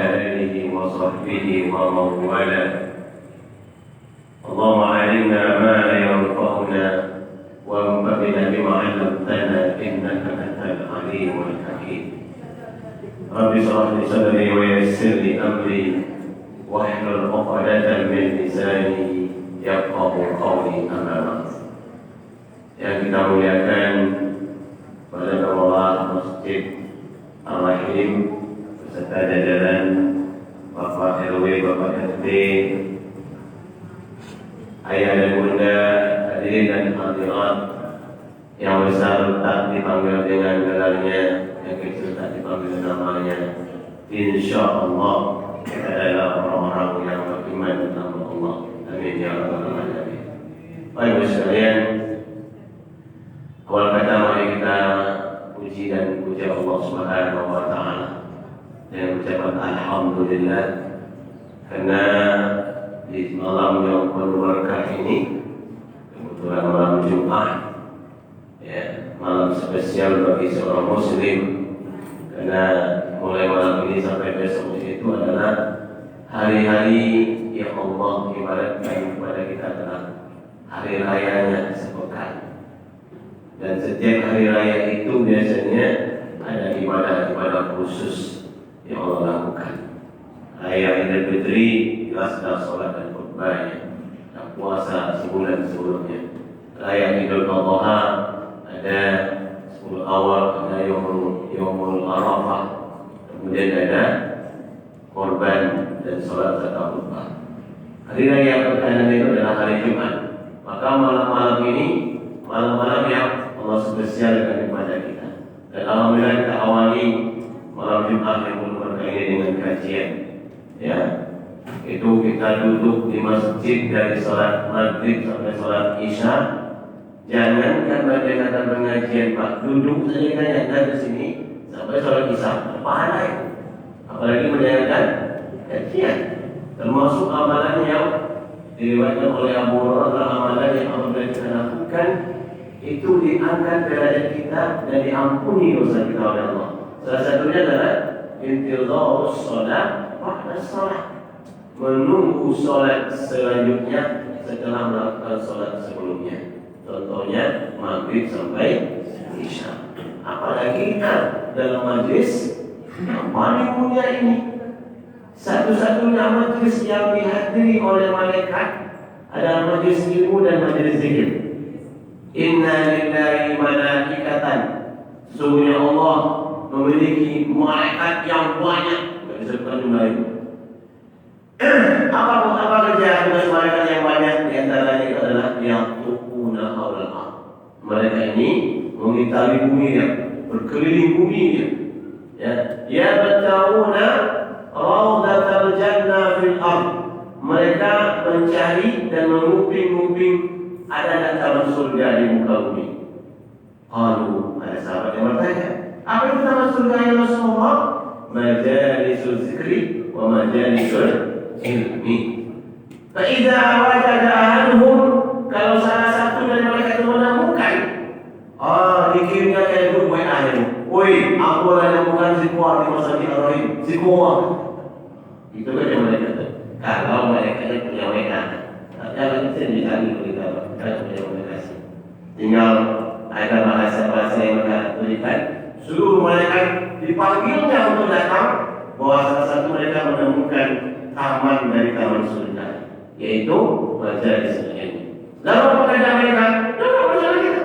آله وصحبه ومن والاه. اللهم علمنا ما ينفعنا وانفعنا بما علمتنا إنك أنت العليم الحكيم. رب اشرح لي صدري ويسر لي أمري واحلل عقدة من لساني yafqahu qawli amma ba'd. Yang kita muliakan pada pengelola Masjid Ar-Rahim beserta jajaran Bapak RW, Bapak RT, ayah dan bunda, hadirin dan hadirat yang besar tak dipanggil dengan gelarnya, yang kecil tak dipanggil namanya. InsyaAllah kita adalah orang-orang yang beriman kepada Allah. Amin ya rabbal alamin. Baik sekalian, awal kata mari kita puji dan puja Allah Subhanahu wa taala dengan ucapan alhamdulillah, karena di malam yang penuh berkah ini, kebetulan malam Jumat, ya, malam spesial bagi seorang muslim, karena mulai malam ini sampai besok itu adalah hari-hari yang Allah ibaratkan kepada kita adalah hari rayanya sepekan. Dan setiap hari raya itu biasanya ada ibadah-ibadah khusus yang Allah lakukan. Raya Idul Fitri jelas ada sholat dan khutbahnya, dan puasa sebulan sebelumnya. Raya Idul Adha ada 10 awal, ada Yaumul Arafah, kemudian ada korban dan sholat serta khutbah. Hari raya pertanyaan itu adalah hari Jumat. Maka malam-malam ini malam-malam yang Allah spesialkan kepada kita. Dan alhamdulillah kita awali malam Jumat yang penuh berkah ini dengan kajian. Ya, itu kita duduk di masjid dari sholat maghrib sampai sholat isya. Jangankan baca kata pengajian, Pak, duduk saja kita dari sini sampai sholat isya. Pahala itu. Apalagi mendengarkan kajian. Termasuk amalan yang diriwayatkan oleh Abu Hurairah, amalan yang apabila kita lakukan itu diangkat derajat kita dan diampuni dosa kita oleh Allah. Salah satunya adalah intidharus shalah ba'da shalah, menunggu salat selanjutnya setelah melakukan salat sebelumnya. Contohnya maghrib sampai isya. Apalagi kita dalam majlis yang paling mulia ini, satu-satunya majlis yang dihadiri oleh malaikat adalah majlis ilmu dan majlis zikir. Inna lillahi malaikatan, sesungguhnya Allah memiliki malaikat yang banyak. Tidak disebutkan jumlah itu. Apa kerja tugas malaikat yang banyak? Di antaranya adalah yang tukuna haulal. Mereka ini mengitari bumi, berkeliling bumi. Ya batawuna Raudatul Jannah fil ardh. Mereka mencari dan menguping-uping ada taman surga di muka bumi. Lalu ada sahabat yang bertanya, apa itu taman surga ya Rasulullah? Majalisul zikri wa majalisul ilmi. Fa idza wajada ahaduhum, kalau salah satu dari mereka itu menemukan, dikirnya kayak grup WA ini. Woi, aku menemukan si kuat di Masjid Ar-Rahim, si kuat. Itu kan yang mereka kata. Kalau mereka punya WA, jangan bisa dicari berita, kalau punya komunikasi. Tinggal ada bahasa-bahasa yang mereka berikan, seluruh mereka dipanggilnya untuk datang, bahwa salah satu mereka menemukan taman dari taman surga, yaitu majelis ilmu. Lalu apa kata mereka? Lalu apa kita?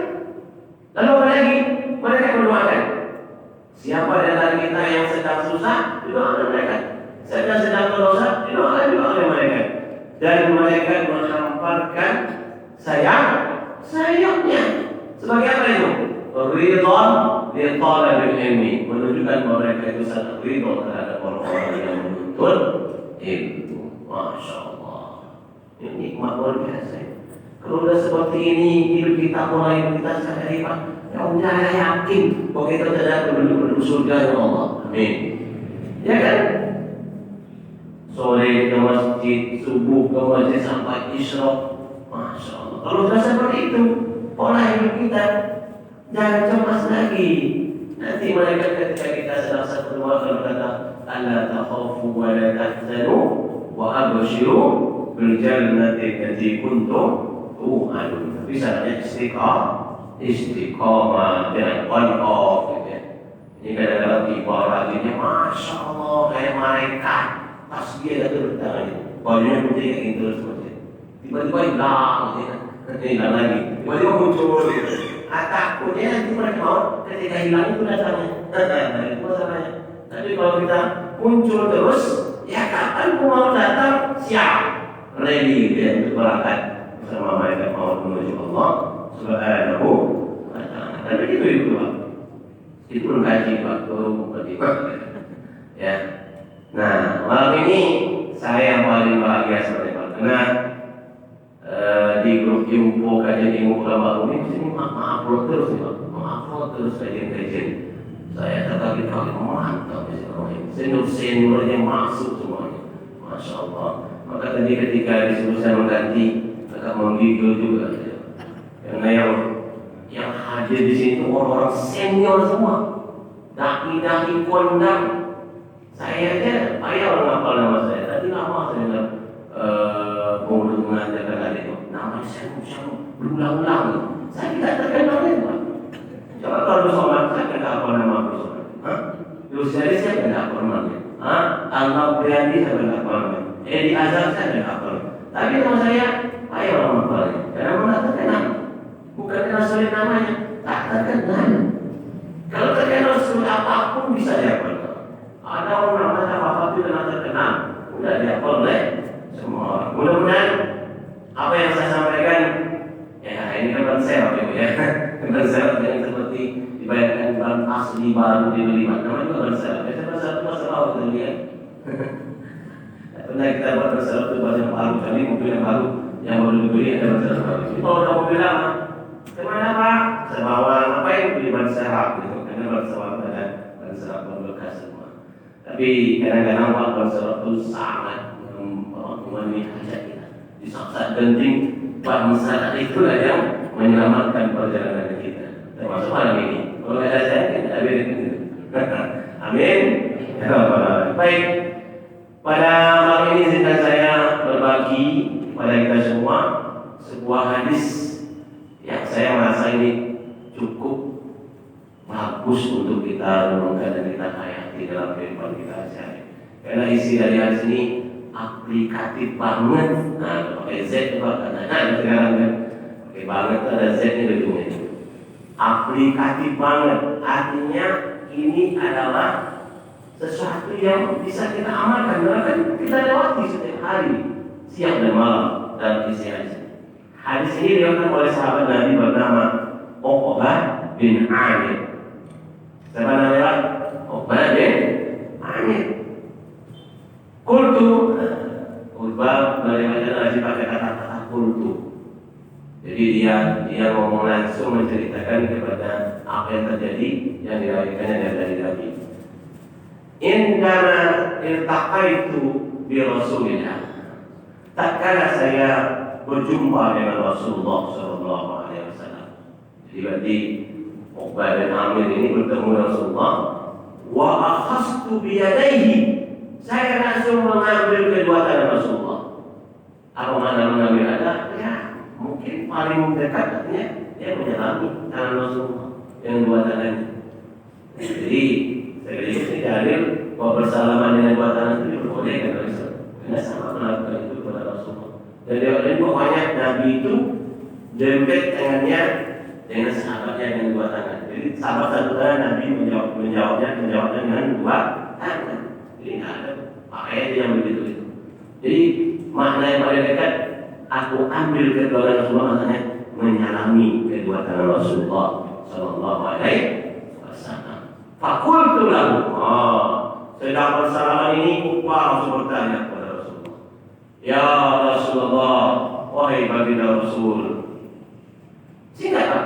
Lalu apa lagi? Mereka berdoakan. Siapa di antara kita yang sedang susah, didoakan mereka. Siapa sedang berdosa, didoakan juga oleh mereka. Dan mereka menghamparkan sayapnya. Sebagai apa itu? Ridwan li talabil ilmi, menunjukkan bahwa mereka itu sangat ridho terhadap orang-orang yang menuntut ilmu. Masya Allah, ini nikmat luar biasa. Kalau sudah seperti ini, hidup kita mulai kita sadari, Pak, ya udah yakin bahwa kita tidak penduduk surga ya Allah. Amin. Ya kan? Sore ke masjid, subuh ke masjid sampai isyraq. Masya Allah. Kalau sudah seperti itu, pola hidup kita jangan cemas lagi. Nanti mereka ketika kita sedang satu dua kalau kata alla takhafu wa la tahzanu wa abshiru bil jannati allati kuntum tu'adun. Tapi syaratnya istiqamah dan on-off gitu ya. Ini kadang-kadang ibaratnya Masya Allah kayak malaikat pas dia datang tangannya bajunya putih kayak gitu seperti tiba-tiba hilang gitu ya. Hilang lagi tiba-tiba muncul gitu. Takutnya nanti mereka mau ketika hilang itu datangnya. Itu masalahnya. Tapi kalau kita muncul terus, ya kapan pun mau datang siap, ready gitu ya untuk berangkat bersama mereka mau menuju Allah Subhanahu wa Ta'ala. Tapi itu Pak. Itu mengkaji waktu ya. Nah, malam ini saya yang paling bahagia sebenarnya Pak. Karena di grup info kajian ilmu ulama ini sini upload terus nih Pak, upload terus kajian-kajian. Saya tertarik mantap senior-seniornya masuk semuanya, Masya Allah. Maka tadi ketika disuruh saya mengganti, agak menggigil juga, karena yang hadir di sini itu orang-orang senior semua, dai kondang. Saya aja payah menghafal nama saya. Tadi lama saya pengurus mengajarkan tadi itu. Nama saya berulang-ulang. Saya tidak terkenal ya Pak. Coba kalau sholat saya tidak apa nama sholat. Terus jadi saya tidak apa namanya. Al-Nabriyadi saya tidak apa namanya. Di Azhar saya tidak apa. Tapi nama saya payah menghafalnya. Karena tidak terkenal. Bukan karena sulit namanya, tak terkenal. Kalau terkenal sulit apapun bisa dihafal. Ada orang namanya apa itu tidak terkenal, sudah dihafal oleh semua orang. Mudah-mudahan apa yang saya sampaikan, ya ini kan ban serep ya, ban serep yang seperti dibayangkan ban asli baru dibeli, namanya juga ban serep. Ban serep itu masalah kita lihat. Pernah kita buat ban serep itu ban yang baru, kali mobil yang baru yang baru dibeli ada ban serep baru. Jadi kalau ada mobil lama, kemana Pak? Saya bawa ngapain beli ban serep gitu? Karena ban serep ada ban serep bekas semua. Tapi kadang-kadang ban serep itu sangat memenuhi hajat kita. Di saat genting ban serep itulah yang menyelamatkan perjalanan kita. Termasuk malam ini. Kalau ada saya, kita ada ini. Amin. Ya Allah. Baik. Pada malam ini izinkan saya berbagi kepada kita semua sebuah hadis yang saya merasa ini cukup bagus untuk kita renungkan dan kita hayati dalam kehidupan kita sehari. Karena isi dari hadis ini aplikatif banget. Nah, pakai Z itu katanya sekarang kan pakai banget ada Z nya di ujungnya. Aplikatif banget, artinya ini adalah sesuatu yang bisa kita amalkan. Karena kan kita lewati setiap hari, siang dan malam dalam isi hadis. Hadis ini diriwayatkan oleh sahabat Nabi bernama Uqbah bin Amir. Siapa namanya? Uqbah bin Amir. Qultu, Uqbah meriwayatkan lagi pakai kata-kata qultu. Jadi dia ngomong langsung menceritakan kepada apa yang terjadi yang diriwayatkannya dari Nabi. Indama iltaqaitu bi Rasulillah. Tatkala saya berjumpa dengan Rasulullah Sallallahu Alaihi Wasallam. Jadi berarti Uqbah bin Amir ini bertemu Rasulullah. Wa akhastu biyadaihi. Saya langsung mengambil kedua tangan Rasulullah. Apa makna mengambil ada? Ya mungkin paling dekat artinya dia menyelami tangan Rasulullah dengan dua tangannya. Jadi saya lihat ini dalil bahwa bersalaman dengan dua tangan itu diperbolehkan oleh Islam. Karena sama melakukan itu kepada Rasulullah. Dan pokoknya Nabi itu dempet tangannya dengan sahabatnya dengan dua tangan. Jadi sahabat satu tangan Nabi menjawabnya dengan dua tangan. Jadi nggak ada pakaian yang begitu itu. Jadi makna yang paling dekat, aku ambil kedua tangan Rasulullah maknanya menyalami kedua tangan Rasulullah Sallallahu Alaihi Wasallam. Fakultu lahu. Sedang bersalaman ini Uqbah langsung bertanya kepada Rasulullah. Ya Rasulullah, wahai baginda Rasul, siapa?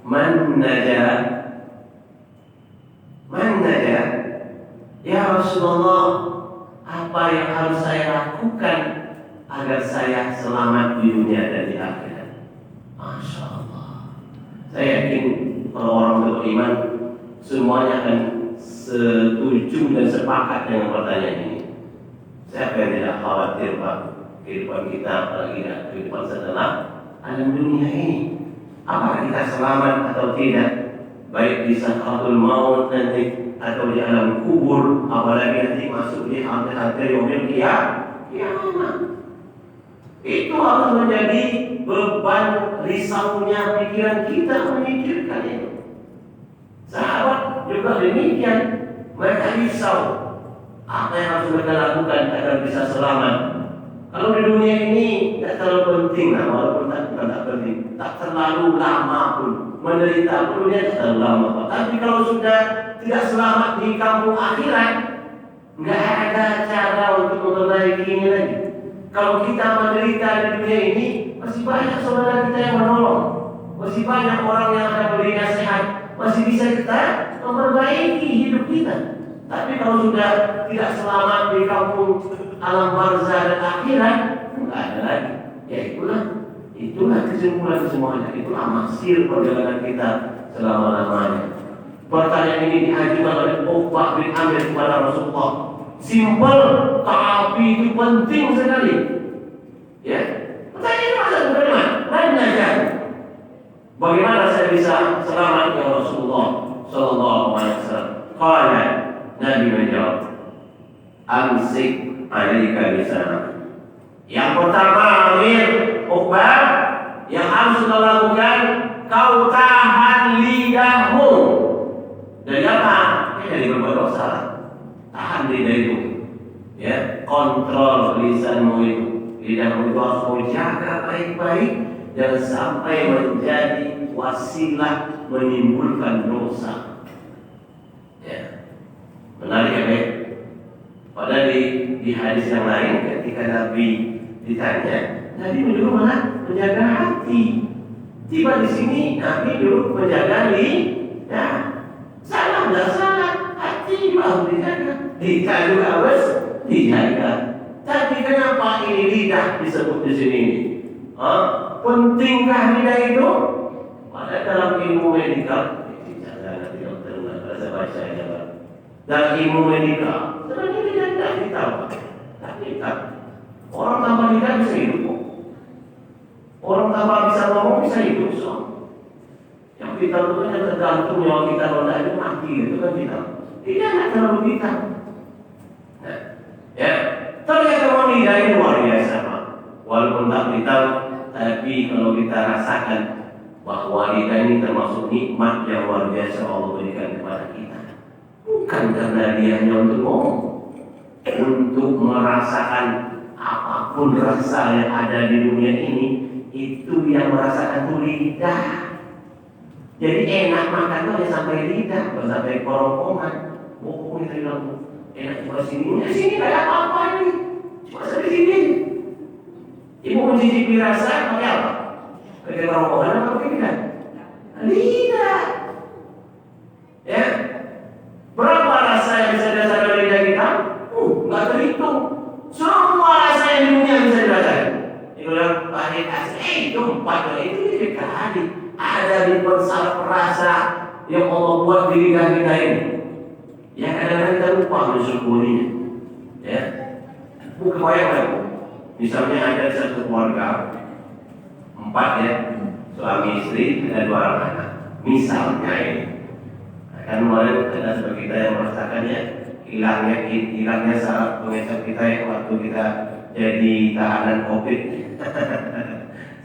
Man najat? Ya Rasulullah, apa yang harus saya lakukan agar saya selamat di dunia dan di akhirat? Masya Allah. Saya yakin kalau orang beriman semuanya akan setuju dan sepakat dengan pertanyaan ini. Siapa yang tidak khawatir Pak kehidupan kita, apalagi kehidupan setelah alam dunia ini? Apakah kita selamat atau tidak? Baik di sakaratul maut nanti atau di alam kubur, apalagi nanti masuk di hati-hati yaumil kiamat. Itu harus menjadi beban risaunya pikiran kita memikirkan itu. Sahabat juga demikian, mereka risau apa yang harus mereka lakukan agar bisa selamat. Kalau di dunia ini tidak terlalu penting, walaupun tak penting, tak terlalu lama pun menderita pun dunia tidak terlalu lama. Tapi kalau sudah tidak selamat di kampung akhirat, nggak ada cara untuk memperbaikinya lagi. Kalau kita menderita di dunia ini, masih banyak saudara kita yang menolong, masih banyak orang yang akan beri nasihat, masih bisa kita memperbaiki hidup kita. Tapi kalau sudah tidak selamat di kampung alam barzah dan akhirat, nggak ada lagi. Ya itulah kesimpulan semuanya. Itulah hasil perjalanan kita selama-lamanya. Pertanyaan ini diajukan oleh Uqbah bin Amir kepada Rasulullah. Simpel, tapi itu penting sekali. Ya, pertanyaan ini masa bagaimana? Nanya. Bagaimana saya bisa selamat ya Rasulullah Sallallahu Alaihi Wasallam? Qala, Nabi menjawab, amsik alaika lisanak. Yang pertama, Amir, Uqbah, yang harus kau lakukan, kau tahan lidahmu. Dari apa? Dari berbuat dosa. Tahan lidah itu. Ya, kontrol lisanmu itu. Lidahmu itu harus kau jaga baik-baik, jangan sampai menjadi wasilah menimbulkan dosa. Ya, menarik ya, baik. Padahal di hadis yang lain ketika Nabi ditanya, Nabi menyuruh malah menjaga hati. Tiba di sini Nabi menyuruh menjaga lidah. Salah nggak salah, hati juga harus dijaga. Lidah juga harus dijaga. Tapi kenapa ini lidah disebut di sini? Pentingkah lidah itu? Padahal dalam ilmu medikal, jangan nanti dokter nggak bisa baca ya. Dalam ilmu medikal, sebenarnya lidah tidak vital, tak vital. Orang tanpa lidah bisa hidup kok. Orang tanpa bisa ngomong bisa hidup so. Yang vital itu kan tergantung nyawa kita kalau itu mati itu kan vital. Tidak terlalu vital. Nah, ya. Ternyata memang lidah ini luar biasa Pak. Walaupun tak vital, tapi kalau kita rasakan bahwa lidah ini termasuk nikmat yang luar biasa Allah berikan kepada kita. Bukan karena dia hanya untuk ngomong, untuk merasakan apapun rasa yang ada di dunia ini, itu yang merasakan itu lidah. Jadi enak makan tuh hanya sampai lidah, bukan sampai kerongkongan. Oh, kita bilang enak cuma sini kayak apa nih? Cuma sampai sini. Ibu mencicipi rasa pakai apa? Pakai kerongkongan atau pakai lidah? Lidah. Ya. Berapa rasa yang bisa dirasakan oleh lidah kita? Nggak terhitung. Semua rasa yang di dunia bisa dirasakan. Itu yang pahit asli, itu 4 itu dikali. Ada di persal rasa yang Allah buat di lidah kita ini. Yang kadang-kadang kita lupa mensyukurinya. Ya, bukan bayang. Misalnya ada satu keluarga 4 ya, suami istri dan 2 orang anak. Misalnya ini. Kan kemarin ada sebagai kita yang merasakannya hilangnya syarat pengecer kita yang waktu kita jadi tahanan COVID.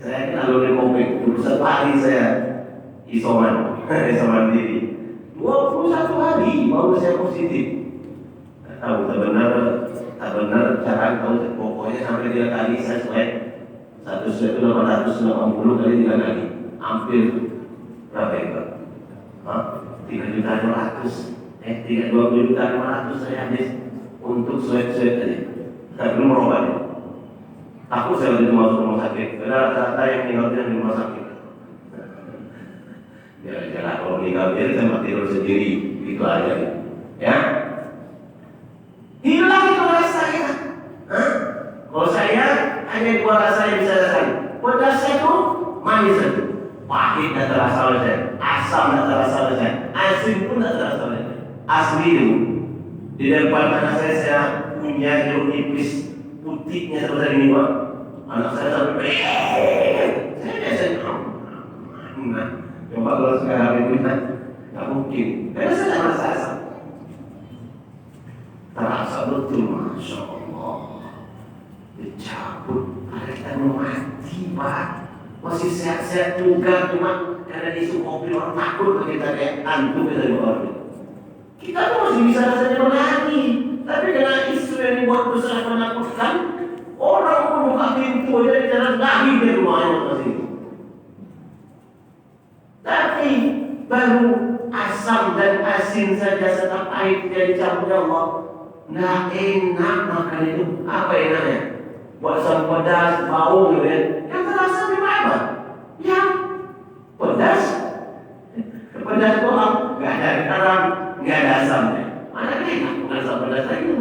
Saya kan alumni COVID, sekali saya isoman diri. 21 hari baru saya positif. Tak tahu tak benar cara tahu pokoknya sampai 3 kali saya swab. 1 swab itu 880 kali 3 kali. Hampir berapa itu? 3.200.500 saya habis untuk swab tadi. Saya belum berobat. Aku saya waktu itu masuk rumah sakit. Karena rata-rata yang meninggal di rumah sakit. Ya, kalau meninggal dia saya tidur sendiri, gitu aja. Ya, hilang itu rasanya. Kalau saya hanya 2 rasa yang bisa rasakan. Pedas itu, manis itu. Pahit tidak terasa oleh saya, asam tidak terasa oleh saya, asin pun tidak terasa oleh saya. Asli itu. Di depan anak saya punya jeruk nipis putihnya sebesar ini Pak. Anak saya sampai saya biasa coba kalau sekarang ini nggak mungkin. Karena saya tidak merasa asam. Terasa betul, Masya Allah. Dicabut, ada kita mau mati Pak. Masih sehat-sehat juga, cuma karena diisi kopi orang takut kalau kita kayak antum kita di bawah. Kita tuh masih bisa rasanya berlari, tapi karena isu yang dibuat besar menakutkan, orang pun buka pintu aja di jalan lari di rumahnya masih. Tapi baru asam dan asin saja serta pahit yang dicampur Allah, nggak enak makan itu. Apa enaknya? Buat asam pedas, bau gitu ya. Yang terasa di mana? Yang pedas, pedas doang, nggak ada garam. Nggak ada asamnya. Mana enak bukan asam pedas lagi.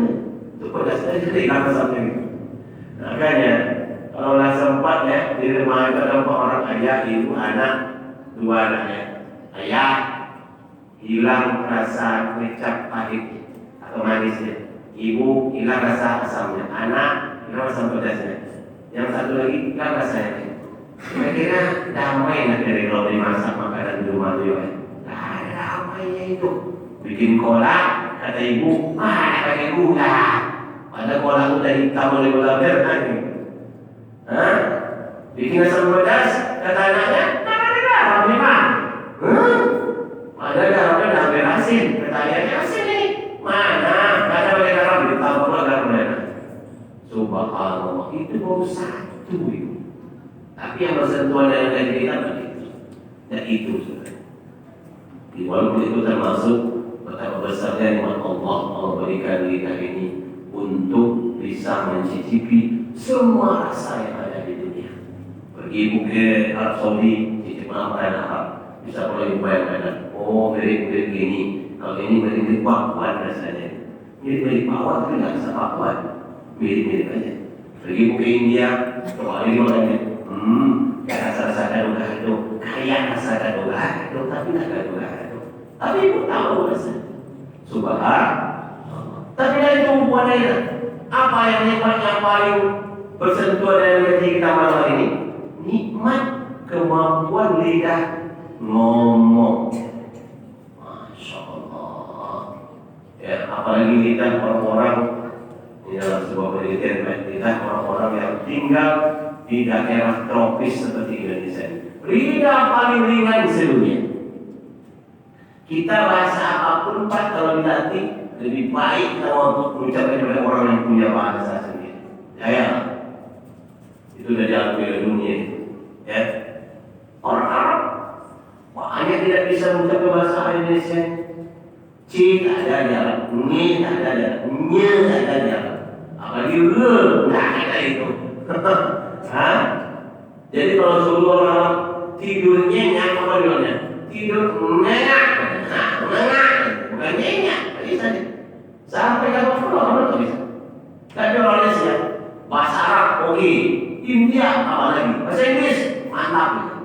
Itu pedas aja enak asamnya gitu. Makanya kalau lah sempat ya di rumah itu ada orang ayah ibu anak dua anaknya. Ayah hilang rasa kecap pahit atau manisnya. Ibu hilang rasa asamnya. Anak hilang asam pedasnya. Yang satu lagi hilang rasanya. Kira-kira damai nggak dari kalau dimasak makanan di rumah itu ya? Nggak ada damainya itu. Bikin kolak, kata ibu, pakai gula. Padahal kolak udah hitam oleh gula merah gitu. Bikin asam pedas, kata anaknya, ada garam nih Pak. Padahal garamnya udah hampir asin. Kata ayahnya, asin nih. Mana? Karena pakai garam, ditambah pula garam merah. Subhanallah, itu baru satu itu. Tapi yang bersentuhan dengan daging kita begitu. Dan itu sudah. Walaupun itu termasuk betapa besarnya nikmat Allah memberikan kita ini untuk bisa mencicipi semua rasa yang ada di dunia. Pergi ke Arab Saudi, cicip makanan Arab, bisa mulai bayangkan, oh mirip-mirip gini, kalau ini mirip-mirip bakwan rasanya, mirip-mirip bakwan tapi nggak bisa bakwan, mirip-mirip aja. Pergi ke India, coba ini makanya, rasa gado-gado itu, kayak rasa gado-gado tapi nggak gado-gado. Tapi ibu tahu rasanya. Subhanallah. Tapi dari itu bukan enak. Apa yang nikmatnya paling bersentuhan dengan hati kita malam hari ini? Nikmat kemampuan lidah ngomong. Masya Allah. Ya, apalagi lidah orang-orang ini dalam sebuah penelitian lidah orang-orang yang tinggal di daerah tropis seperti Indonesia. Lidah paling ringan di sedunia. Kita bahasa apapun Pak kalau dilatih lebih baik kalau untuk mengucapkan kepada orang yang punya bahasa sendiri. Ya, itu sudah diakui oleh dunia. Ya, orang Arab hanya tidak bisa mengucapkan bahasa Indonesia. C tak ada di Arab, N tak ada di Arab, Ny tak ada di Arab. Apalagi nggak ada itu. Jadi kalau suruh orang tidurnya apa bilangnya? Tidur nyenyak, bukan nyenyak, bisa deh. Sampai kalau orang nggak bisa. Tapi orangnya siap. Bahasa Arab oke, India apalagi, bahasa Inggris mantap.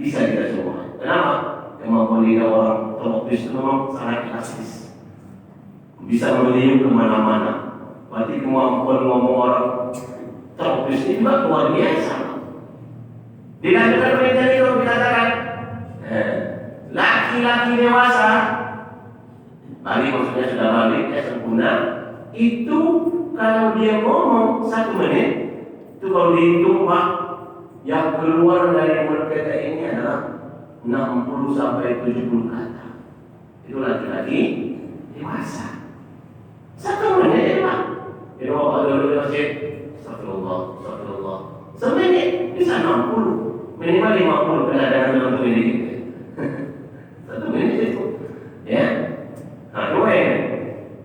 Bisa kita semua. Kenapa? Kemampuan lidah orang tropis itu memang sangat elastis. Bisa meniup kemana-mana. Berarti kemampuan ngomong orang tropis ini juga luar biasa. Dilanjutkan perintah itu dikatakan. Laki-laki dewasa, balik maksudnya sudah balik, sempurna. Itu kalau dia ngomong 1 menit, itu kalau dihitung Pak, yang keluar dari mulut kita ini adalah 60 sampai 70 kata. Itu laki-laki dewasa. 1 menit Pak. Jadi Bapak dulu masih astagfirullah. Semenit bisa 60, minimal 50 kadang-kadang 1 menit. 1 menit itu, ya. Nah,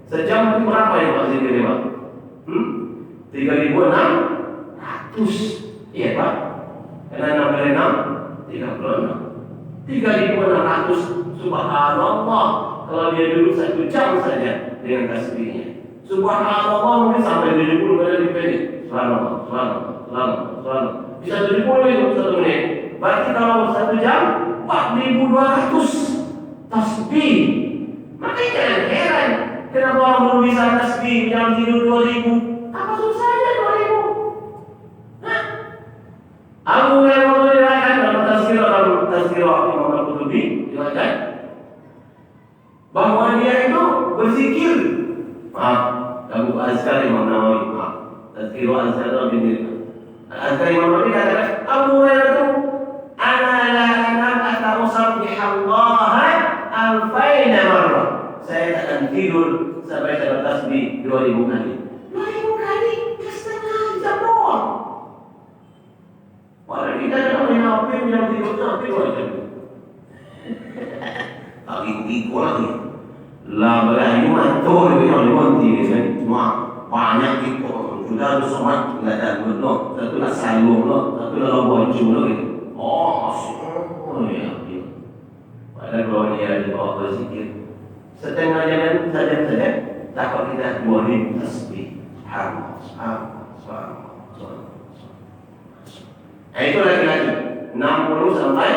sejam itu berapa ya Pak Zikri Pak? 3.600, iya Pak. Karena 6 kali 6, 36. 3.600, subhanallah. Kalau dia duduk 1 jam saja dengan tasbihnya, subhanallah mungkin sampai 70 kali dipilih. Subhanallah. Bisa 70 itu 1 menit. Berarti kalau 1 jam 4.200 tasbih Makanya jangan heran kenapa orang belum bisa tasbih yang tidur 2000. Apa susahnya 2000? Hah? Aku yang mau diriwayatkan dalam tazkirah Imam Al-Qurtubi diriwayatkan bahwa dia itu berzikir. Abu Azkar Imam Nawawi. Tazkirah Azkar bin Al-Azkar Imam Nawawi katakan Abu Hurairah itu ana la anam atausabihallaha alfaina marrah. Saya tak akan tidur sampai saya bertasbih 2000 kali. 2000 kali setengah jam doang. Walau kita ada yang tidurnya hampir 2 jam. Lagi tidur lagi. Lah berani mantul yang dimonti kan. Cuma banyak itu sudah semua enggak ada betul. Satu lah salung lo, satu lah baju lo gitu. Oh ya. Padahal kalau dia di bawah berzikir setengah jam saja dapat kita 2000 tasbih. Itu laki-laki 60 sampai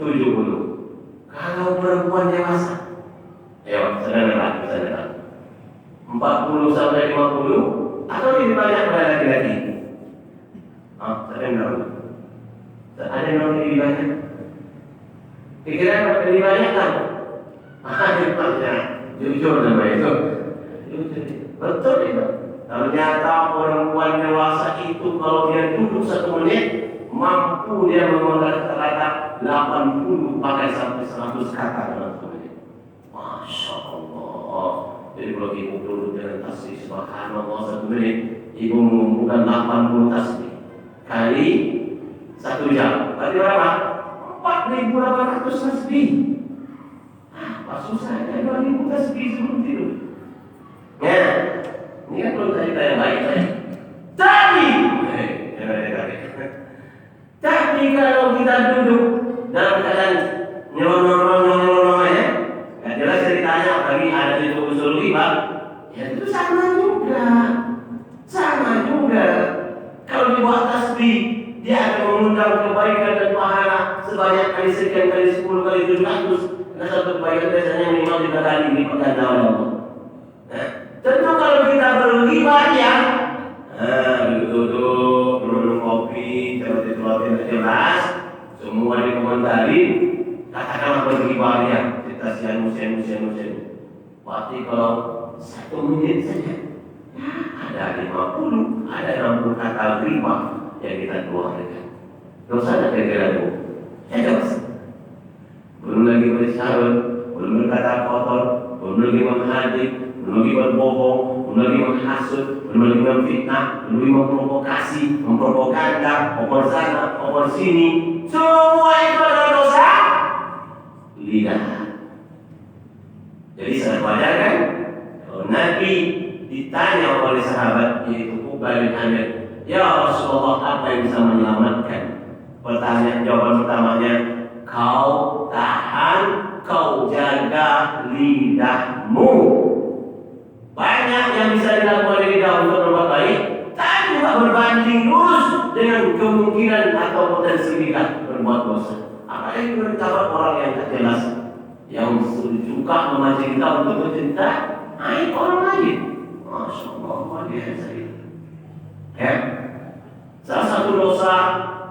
70. Kalau perempuan dewasa, ayo sedang 40 sampai 50 atau lebih banyak pada laki-laki. Ada yang lebih banyak. Pikiran lebih banyak kan? Jujur sama itu. Betul itu. Ternyata perempuan dewasa itu kalau dia duduk 1 menit mampu dia mengeluarkan kata-kata 80 bahkan sampai 100 kata dalam 1 menit. Masya Allah. Jadi kalau ibu duduk dengan tasbih subhanallah 1 menit, ibu mengumpulkan 80 tasbih kali 1 jam. Berarti berapa? 4.800 tasbih. Apa susahnya 2000 tasbih sebelum tidur? Ya, ini kan belum cerita yang baik saya. Tapi kalau kita duduk dalam keadaan nyolong ya, jelas ceritanya apalagi ada itu usul riba, ya itu sama juga. Kalau dibuat tasbih, dia akan mengundang kebaikan dan pahala sebanyak kali sekian kali 10 kali 700. Nah, satu kebaikan biasanya minimal 3 kali lipat ganda oleh Allah. Tentu kalau kita berghibah ya, duduk minum kopi, cerita jelas, semua dikomentari, katakanlah berghibah ya, kita sian. Pasti kalau 1 menit saja, ada 50, ada 60 kata ghibah yang kita keluarkan. Dosa ada kira-kira itu, dosa. Belum lagi bersyarat, belum berkata kotor, belum lagi menghadik, belum lagi berbohong, belum lagi menghasut, belum lagi memfitnah, belum lagi memprovokasi, opor sana, opor sini. Semua itu adalah dosa lidah. Jadi saya wajar kan? Kalau Nabi ditanya oleh sahabat yaitu Uqbah bin Amir, ya Rasulullah, apa yang bisa menyelamatkan? Jawaban pertamanya, kau tahan, kau jaga lidahmu. Banyak yang bisa dilakukan oleh lidah untuk berbuat baik, tapi juga berbanding lurus dengan kemungkinan atau potensi lidah berbuat dosa. Apa yang beritahu orang yang tak jelas, yang suka memancing kita untuk bercerita aib orang lain. Masya Allah, luar biasa itu. Ya, salah satu dosa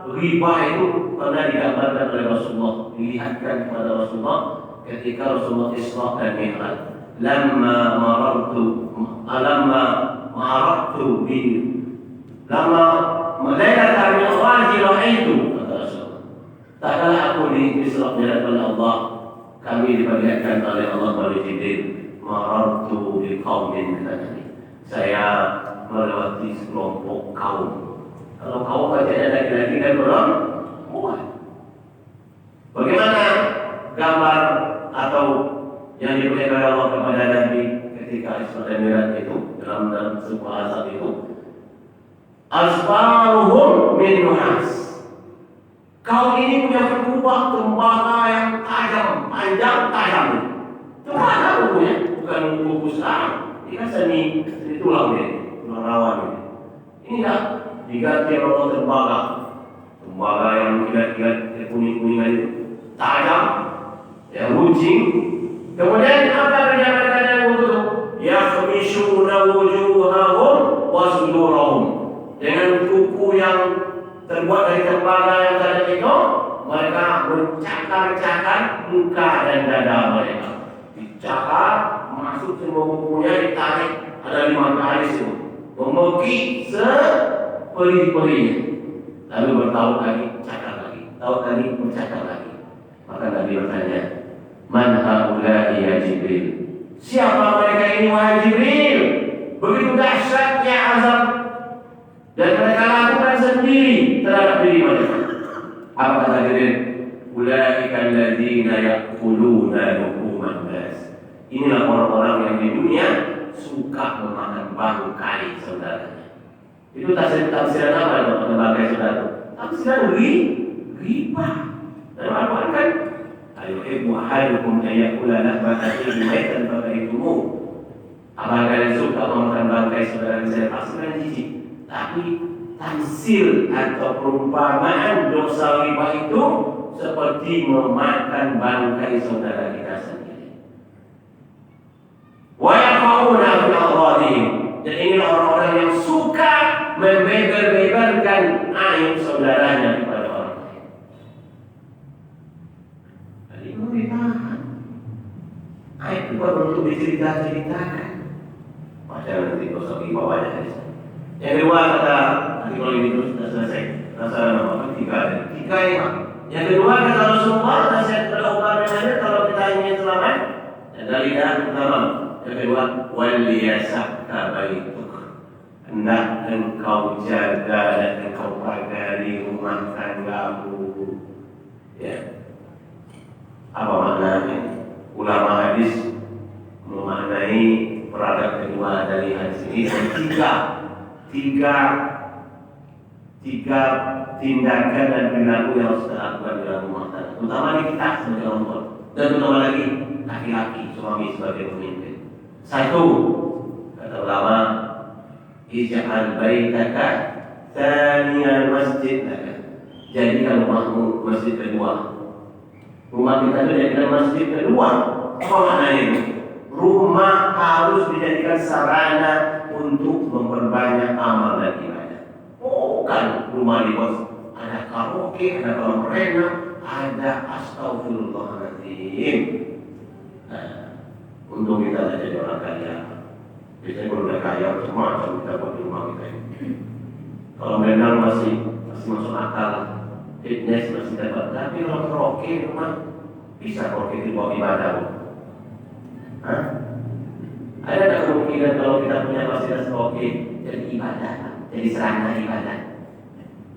riba itu pernah digambarkan oleh Rasulullah, dilihatkan kepada Rasulullah ketika Rasulullah Isra dan Mi'raj. Lama melaikat Mi'raj itu kata Rasulullah. Tak kala aku di Isra Mi'raj oleh Allah, kami diperlihatkan oleh Allah oleh Jibril, marartu biqaumin katanya. Saya melewati sekelompok kaum. Kalau kaum bacanya laki-laki dan perempuan. Bagaimana gambar atau yang diberikan oleh Allah kepada Nabi ketika Isra dan Mi'raj itu dalam sebuah azab itu? Asfaruhum min nuhas. Kaum ini punya kubah tembaga yang tajam, panjang, tajam. Tembaga kukunya, bukan kuku sekarang. Ini kan seni tulang rawan ini. Ini dah diganti oleh tembaga yang kilat-kilat kuning-kuningan itu, tajam, yang runcing, Kemudian apa kerja mereka dalam wudhu? Yakhmishuna wujuhahum wa sudurahum. Dengan kuku yang terbuat dari tembaga yang tadi itu, mereka mencakar-cakar muka dan dada mereka. Dicakar, masuk semua kukunya, ditarik. Ada 5 kali semua. Memekik seperi-perinya. Lalu bertaut lagi, cakar lagi. Taut lagi, bercakar lagi. Maka Nabi bertanya, Man haula'i ya Jibril? Siapa mereka ini wahai Jibril? Begitu dahsyatnya azab dan mereka lakukan sendiri terhadap diri mereka. Apa kata Jibril? Ulaika alladzina ya'kuluna luhuman nas. Inilah orang-orang yang di dunia suka memakan bangkai saudaranya. Itu tafsiran apa itu memakan bangkai saudara? Tafsiran riba. Dan Al-Quran kan ayuhibbu ahadukum ayyakula lahma akhihi maitan fakarihtumuh. Apakah kalian suka memakan bangkai saudara saya? Tafsiran jijik. Tapi tafsir atau perumpamaan dosa riba itu seperti memakan bangkai saudara kita sendiri. Wa yaqauna fi awradihim. Dan ini orang-orang yang suka membeber-beberkan aib saudaranya kepada orang lain. Jadi itu ditahan. Aib bukan untuk dicerita-ceritakan. Padahal nanti dosa riba banyak dari sana. Yang kedua kata kalau ini terus sudah selesai. Rasa nama tiga ini. Yang kedua kata Rasulullah, nasihat kepada umat mengajar kalau kita ingin selamat dari dah pertama. Yang kedua, waliyasaka baituk. Hendak engkau jaga dan engkau pagari rumah tanggamu. Ya. Apa maknanya? Ulama hadis memaknai peradab kedua dari hadis ini tiga tindakan dan perilaku yang harus kita lakukan dalam rumah tangga, terutama di kita sebagai orang tua, dan terutama lagi laki-laki suami sebagai pemimpin. Satu, kata ulama, ij'al baitaka tsaniyal masjid laka. Jadikan rumahmu masjid kedua. Rumah kita itu jadikan masjid kedua. Apa maknanya itu? Rumah harus dijadikan sarana untuk memperbanyak amal dan ibadah. Bukan rumah di bos ada karaoke, ada kolam renang, ada astagfirullahaladzim. Nah, untuk kita jadi orang kaya. Biasanya kalau udah kaya semua kita buat di rumah kita ini. Kolam renang masih masuk akal, fitness masih dapat. Tapi kalau karaoke rumah bisa karaoke di bawah ibadah. Hah? Ada tak kemungkinan kalau kita punya fasilitas karaoke jadi ibadah, jadi sarana ibadah?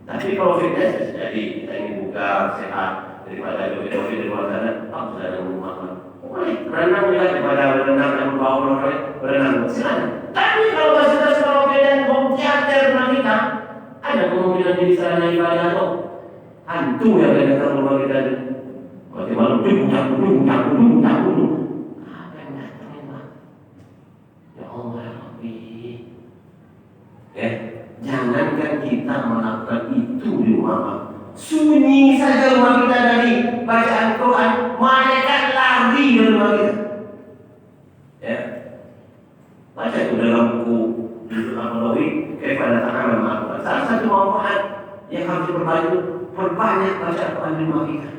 Tapi kalau fitness bisa jadi kita ingin buka sehat daripada joget-joget di luar sana, harus ada rumah. Boleh berenang juga daripada berenang dan membawa orang berenang silakan. Tapi kalau fasilitas karaoke dan home theater kita ada kemungkinan jadi sarana ibadah atau hantu yang ada dalam rumah kita. Waktu malam duduk. Jangankan kita melakukan itu di rumah, sunyi saja rumah kita dari bacaan Quran, malaikat lari di rumah kita. Ya, baca itu dalam buku Al-Nawawi, kepada tangan melakukan. Salah satu manfaat yang harus perbanyak baca Quran di rumah kita.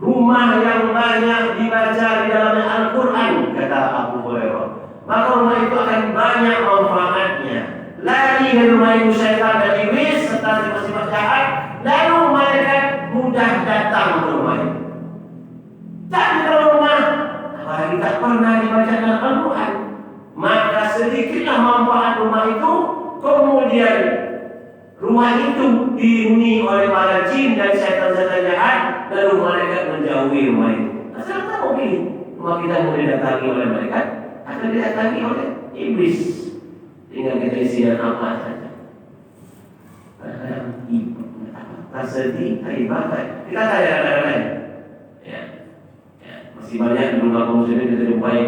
Rumah yang banyak dibaca di dalam Al-Quran, kata Abu Hurairah, maka rumah itu akan banyak manfaatnya. Lari dari rumah itu syaitan dan iblis serta sifat-sifat jahat, lalu malaikat mudah datang ke rumah itu. Tapi kalau rumah apalagi tak pernah dibaca dalam Al-Quran, maka sedikitlah manfaat rumah itu. Kemudian rumah itu dihuni oleh para jin dan syaitan-syaitan jahat, lalu malaikat menjauhi rumah itu. Asal tahu ini rumah kita mau didatangi oleh malaikat atau didatangi oleh iblis. Tinggal kita isian apa saja. Kadang tersedih, ibadah. Kita tak ada lain. Ya, masih banyak di rumah kaum muslimin kita jumpai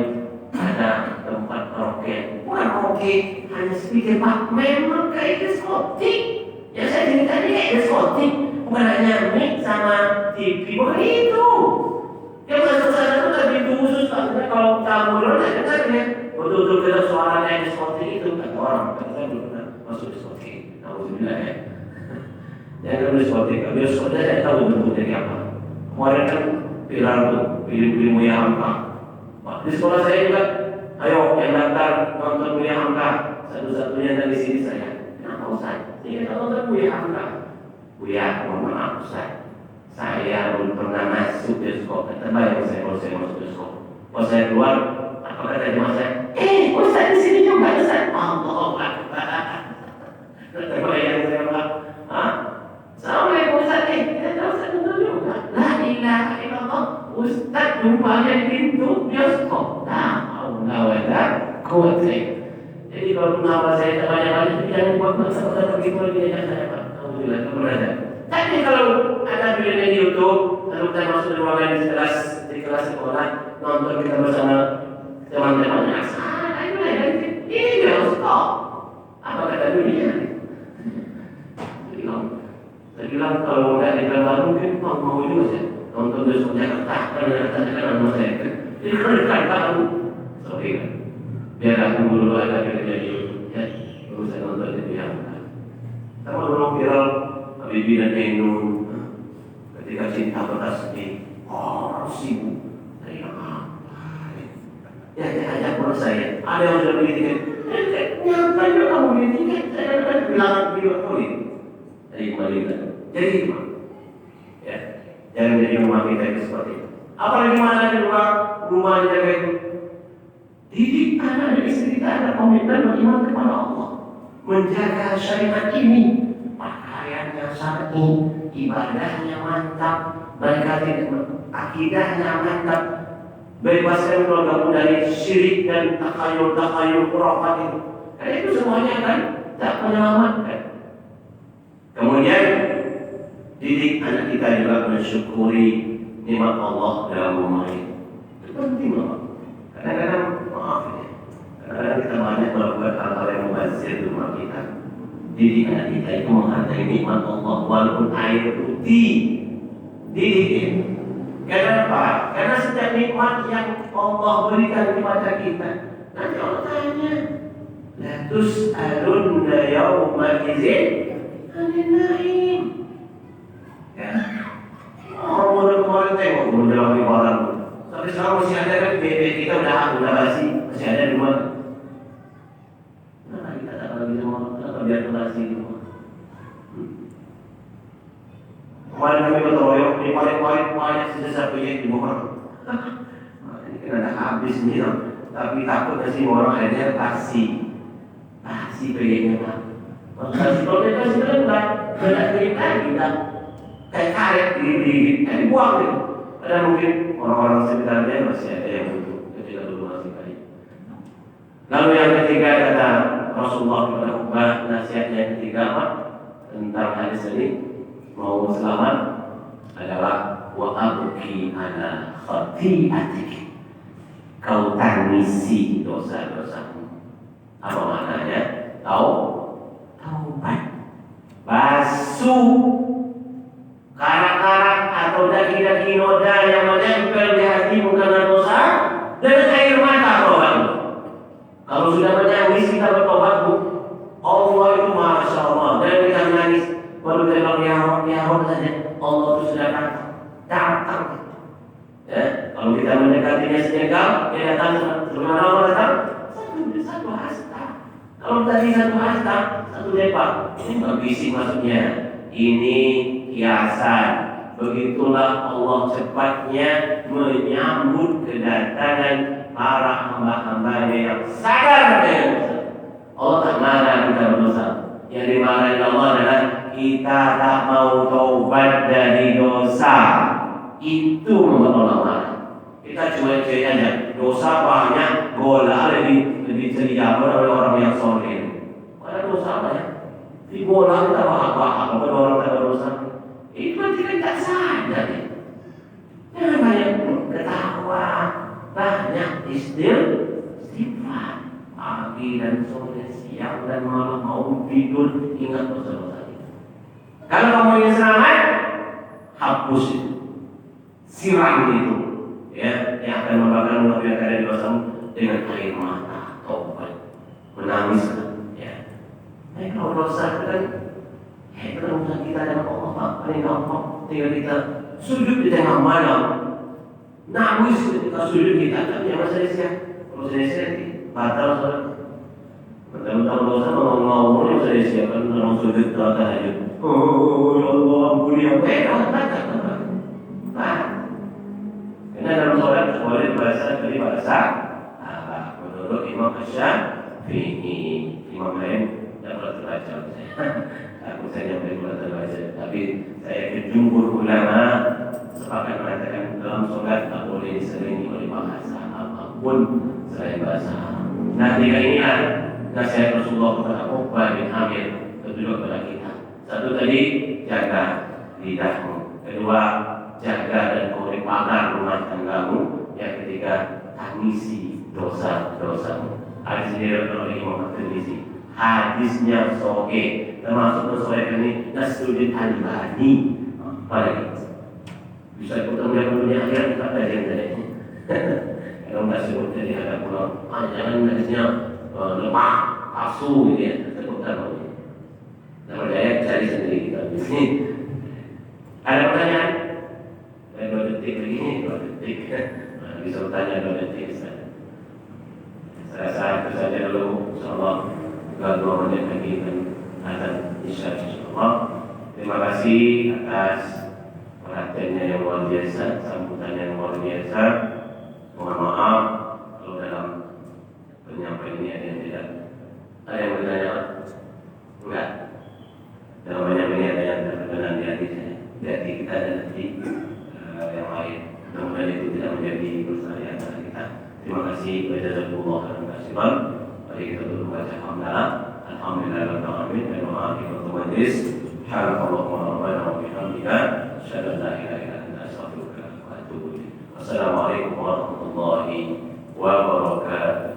ada tempat karaoke. Bukan karaoke, hanya speaker pak. Memang kayak diskotik. Yang saya cerita ini kayak diskotik. Bukan hanya mic sama TV, bukan itu. Yang masuk sana itu ada pintu khusus, artinya kalau tamu dulu ya dengarnya betul-betul kita suaranya seperti itu kata orang. Kata saya belum pernah masuk diskotik. Alhamdulillah ya. Jangan diskotik. Biasa saya tahu bentuk dari apa. Kemarin kan viral tuh film-film Mulia Hamka. Di sekolah saya juga, ayo yang daftar nonton Mulia Hamka. Satu-satunya dari sini saya. Kenapa Ustaz? Saya nonton Mulia Hamka. Buya, mohon maaf Ustaz. Saya belum pernah masuk bioskop. Terbayang saya kalau saya masuk bioskop. Kalau saya keluar, apa kata jemaah saya? Ustaz di sini juga Ustaz. Allah Akbar. Terbayang saya Pak. Assalamualaikum Ustaz. Kita Ustaz nonton juga. La ilaha illallah. Ustaz jumpanya di pintu bioskop. La haula wala quwwata. Jadi kalau kenapa saya terbayang-bayang, jangan buat masalah begitu lagi aja saya Pak. Alhamdulillah, itu berada. Tapi kalau ada videonya di YouTube, lalu kita masuk di ruangan di kelas sekolah, nonton kita bersama teman-temannya, ini bioskop. Apa kata dunia? Saya bilang kalau nggak di Bandung mungkin mau juga sih nonton bioskop Jakarta, karena Jakarta kan nama saya. Jadi kalau dekat Bandung, sorry kan, biar aku dulu ada videonya di YouTube, ya, baru saya nonton itu yang. Sama dulu viral Habibie dan Ainun ketika cinta bertasbih, sibuk. Saya ajak pun saya. Ada yang sudah beli tiket. Nyatanya kamu beli tiket, saya akan bilang video kali. Jadi kembali lagi. Jadi gimana? Ya, jangan jadi rumah kita itu seperti itu. Apalagi mana di rumah jaga itu. Didik anak dan istri kita ada komitmen beriman kepada Allah, menjaga syariat ini. Pakaiannya syar'i, ibadahnya mantap, mereka akidahnya mantap, bebaskan keluargamu dari syirik dan takhayul khurafat itu. Karena itu semuanya kan tak menyelamatkan. Kemudian didik anak kita juga mensyukuri nikmat Allah dalam rumah ini. Itu penting loh. Kadang-kadang maaf ya, kadang-kadang kita banyak melakukan hal-hal yang mubazir di rumah kita. Didik anak kita itu menghargai nikmat Allah walaupun air putih. Didik. Kenapa? Karena setiap nikmat yang Allah berikan kepada kita, nanti Allah tanya, la tus'alunna yawma idzin 'anil na'im. Ya. Orang kemarin tengok menjelang lebaran. Sampai sekarang masih ada kan BB kita udah basi, masih ada di mana? Nah, kita tak lagi sama biar basi di rumah. Kemarin kami bertoyok, di paling banyak sisa proyek di rumah. Ini kan ada habis nih, tapi takut kasih orang akhirnya taksi proyeknya Pak. Taksi proyeknya sudah enggak cerita kita kayak karet dibuang gitu. Ada mungkin orang-orang sekitarnya masih ada yang butuh ketika dulu masih baik. Lalu yang ketiga kata Rasulullah kepada Uqbah, nasihatnya yang ketiga apa? Tentang hadis ini mau selamat adalah wa abki ala khati'atik. Kau tangisi dosa-dosamu. Apa maknanya? Taubat. Basuh karak-karak atau daging-daging noda yang menempel di hatimu karena dosa dengan air mata taubat. Kalau sudah menangis kita bertobat, Allah itu Masya Allah. Dan kita menangis baru bilang ya Allah saja, Allah itu sudah datang. Ya, kalau kita mendekatinya senyegam, dia datang sebagaimana Allah datang satu hasta. Kalau tadi satu hasta, satu depak, ini nggak bisik maksudnya. Ini hiasan. Begitulah Allah cepatnya menyambut kedatangan para hamba-hambanya yang sadar dengan dosa. Allah tak marah kita berdosa. Yang dimarahi Allah adalah kita tak mau taubat dari dosa. Itu membuat Allah marah. Kita cuek-cuek aja. Dosa banyak, bola lebih ceria oleh orang yang soleh. Ada dosa apa ya? Di bola kita bahak-bahak kepada orang tak berdosa. Itu berarti kan tak sadar ya. Jangan banyak ketawa, banyak istighfar. Pagi dan sore, siang dan malam mau tidur ingat dosa-dosa itu. Kalau kamu ingin selamat, hapus itu, siram itu, ya, yang akan membakar api yang ada di dosamu dengan air mata taubat, menangis, ya. Kalau dosa kan, urusan kita dengan Allah Pak, paling gampang. Tinggal kita sujud di tengah malam, nangis ketika sujud kita, tapi yang selesai, kalau selesai, batal salat. Bertahun-tahun dosa mau yang selesai kan dalam sujud tahajud. Oh ya Allah ampuni aku. Karena dalam sholat boleh bahasa dari bahasa menurut Imam Syafi'i. Imam lain tidak boleh terbaca. Aku saja boleh terbaca. Tapi saya jumhur ulama sepakat mengatakan dalam sholat tak boleh diselingi oleh bahasa apapun selain bahasa. Nah, tiga inilah nasihat Rasulullah kepada Uqbah bin Amir, kedua kepada kita. Satu tadi, jaga lidahmu. Kedua, jaga dan korek pagar rumah tanggamu. Yang ketiga, tangisi dosa-dosamu. Hadis ini diriwayatkan oleh Imam At-Tirmidzi. Hadisnya sahih, termasuk mensoalkan ini Nasruddin Albani. Baik, bisa ikut melihat dunia akhirat kita kajian tadi. Kalau nggak sebut jadi ada pulau, jangan hadisnya lemah, palsu gitu ya. Sebutkan lagi. Nah, percaya cari sendiri kita di sini. Ada pertanyaan? 2 detik lagi, 2 detik. Nah, bisa bertanya 2 detik saja. Saya rasa itu saja dulu. Insyaallah 2 menit lagi dan azan isya insyaallah. Terima kasih atas perhatiannya yang luar biasa, sambutannya yang luar biasa. Mohon maaf kalau dalam penyampaian ini ada yang tidak. Ada yang bertanya? Enggak. Dalam penyampaian ini ada yang berkenan di hati saya. Di hati kita dan hati yang lain. Mudah-mudahan itu tidak menjadi dosa di antara kita. Terima kasih. Jazakumullah khairan katsiran. Mari kita dulu baca hamdalah. Alhamdulillahirabbil alamin. Wa akhirul majlis. Subhanallah wa bihamdihi. Asyhadu an la ilaha illa anta astaghfiruka wa atubu ilaik. Wassalamualaikum warahmatullahi wabarakatuh.